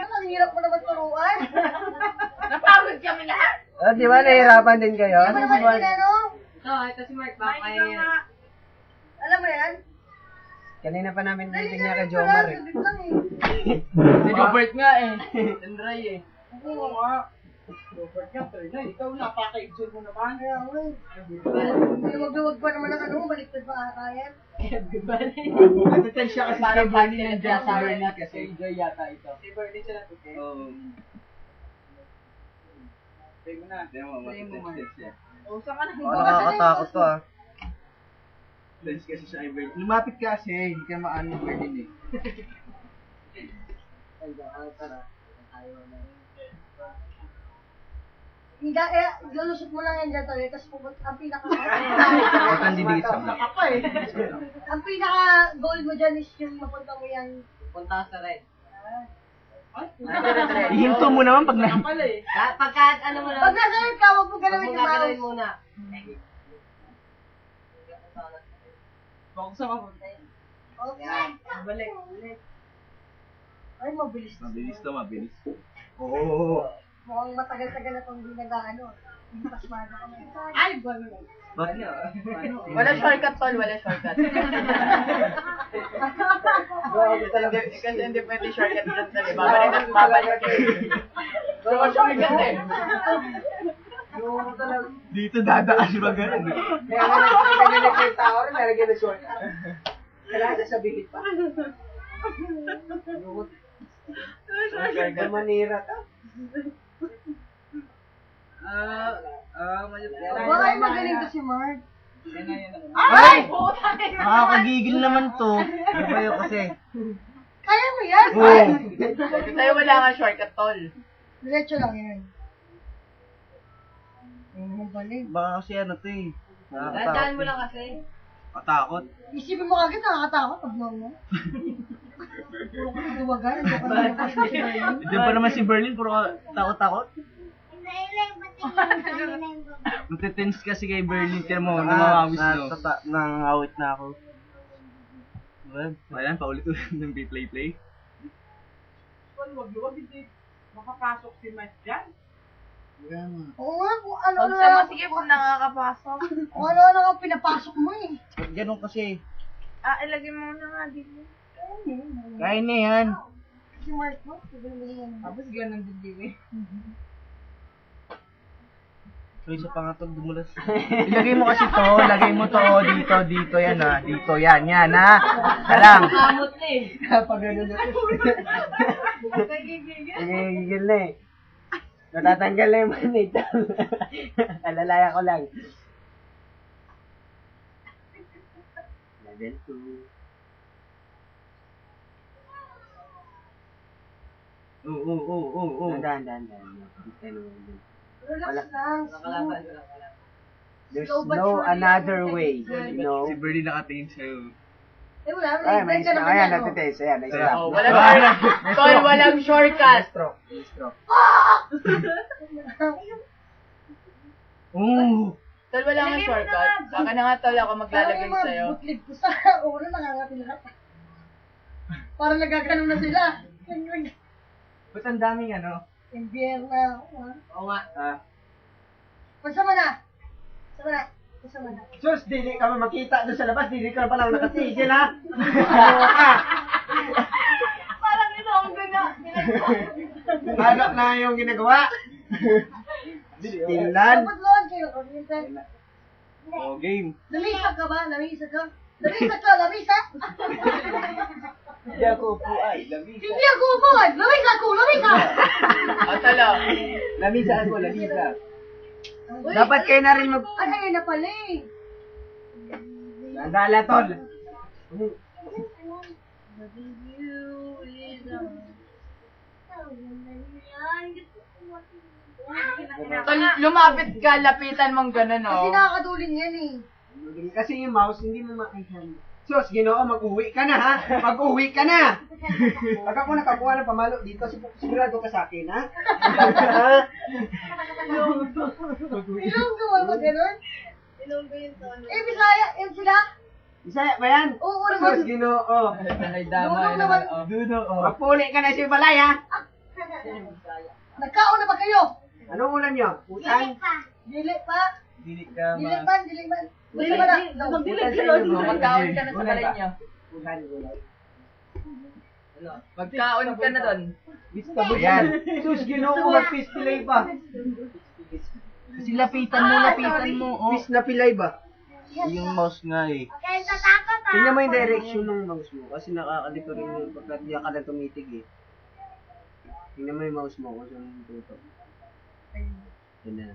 ang hirap mo naman turuan. Napagod kami lahat. Di ba nahihirapan din kayo? Hindi mo naman ginano. Ito si Mark, baka kaya. Alam mo yan? Kanina pa namin meeting niya kay Jomar eh. Saglit lang eh. Si Robert nga eh. Tendray eh. Oo nga. Robert nga, Tendray. Ikaw napaka-exhaust mo naman. Kaya ako eh. Luwag-luwag pa naman ang ano, baliktad pa kakayan. Natitel siya kasi parang bali na dyan sa Bernat kasi enjoy yata ito. Si Bernie siya natutin. Oo. Say mo na. Say mo, matitext siya. O, saan ka na? Nakakatakot to ah. Dance kasi siya ay Bernie. Lumapit kasi, hindi ka maano ng Bernie eh. Ay, tara. Ayaw na. Hindi, lulusot mo lang yan dyan tuloy, tapos pupunta, ang pinaka... Ang pinaka-goal mo dyan is yung mapunta mo yan. Punta sa red. Ihinto mo naman pag na... Pagka ano mo na. Pag nasa ka, huwag mo galawin yung mouse. muna. Focus sa mapunta yun. Okay. Balik. Ay, mabilis. Mabilis. Oo. Mukhang matagal-tagal na itong hindi nag-ano. Hindi pasmada ka na. Ay, balo. Paano? Wala shortcut, tol. Wala shortcut. Kasi hindi pwede shortcut dyan, tol. Babalik. Wala shortcut eh. Dito dadaan ba ganun? Kaya nga nagkita ako rin, nalagyan na short. Kailangan sasabihin pa. Manira ka. Baka ay magaling to si Mark. Ay! Nakakagigil naman to. Nabayo kasi. Kaya mo yan? Oo. Tayo wala nga shortcut, tol. Diretso lang yan. Ano ba rin? Baka kasi ano to eh. Dadaan mo lang kasi. Katakot. Isipin mo kagad nakakatakot pag mo. Puro ka duwagan. Hindi pa naman kasi si Bernie. Diyan pa naman si Berlin, puro takot-takot. Natitense kasi kay Berlin, tira mo, namamawis no. Nangawit na ako. Ayan, paulit-ulit ng play-play. Wag hindi makapasok si Mike dyan. Oo nga, kung ano-ano lang. Sige po nakakapasok. Kung ano-ano ang pinapasok mo eh. Ganun kasi. Ilagay mo na nga dito. Kaya na yan. Si Mark mo, sabi yan. Tapos ganun din din eh. So, isa pa nga to, dumulas. Ilagay mo kasi to, lagay mo to, dito, yan ha. Dito, yan ha. Alam. Kamot na eh. Pag ganun na. Gigil na eh. Natatanggal na yung manita. Alalaya ko lang. Level 2. Oo. Dahan. Relax lang. There's no another way, you know. Si Bernie nakatingin sa'yo. Eh wala, Ay, may ka naman ayan, yan. natitest. Ayan, isa. Oh, walang shortcut. Stroke. Tol, wala nga shortcut. Baka na nga tol ako maglalagay sa'yo. Parang butlib ko sa ulo, nangangati lahat. Parang nagkaganon na sila. Ba't ang daming ano? Embiyer na ako ha. Oo nga. Pagsama na. Sus, dili ka makita doon sa labas, dili ka palang nakatigil ha? Parang ito ang ganda. Ano na yung ginagawa? Tingnan. Dapat loan kayo. Oh, game. Lamisag ka ba? Lamisag ka? Hindi ako upo ay, lamisa. Hindi ako upod! Lamisag! Talo. Lamisa. Dapat kayo na rin mag... Ay, ayun na pala eh. Nandala, tol. Tol, lumapit ka, lapitan mong gano'n, Kasi oh. nakakadulin yan eh. Kasi yung mouse, hindi mo makaihan. Sus, Ginoo, mag-uwi ka na ha? Mag-uwi ka na! Pag ako nakakuha ng pamalo dito, sigurado ka sa akin, ha? Ilonggo mo gano'n? Eh, Bisaya, yan sila? Bisaya ba yan? Oo naman. Sus, Ginoo. Ay, dama. Dudong naman. Dudo, oh. Magpuli ka na si Balay, ha? Nagkaon na ba kayo? Anong ulam nyo? Utan? Dili pa. Dili ka Dili man. Dili man na. Utan sa inyo, no? Magkaon ka na sa balay niyo. Utan, gulay. Magkaon ka na doon. Ayan. Sus, ginoo, mag-pistilay pa. Kasi lapitan mo. Oh. Pis na pilay ba? Yung mouse nga eh. Tingnan mo yung direction ng mouse mo. Kasi nakakalito rin yung pagkat di ka na tumitig eh. Tingnan mo yung mouse mo kung saan yung tuto. Yan na.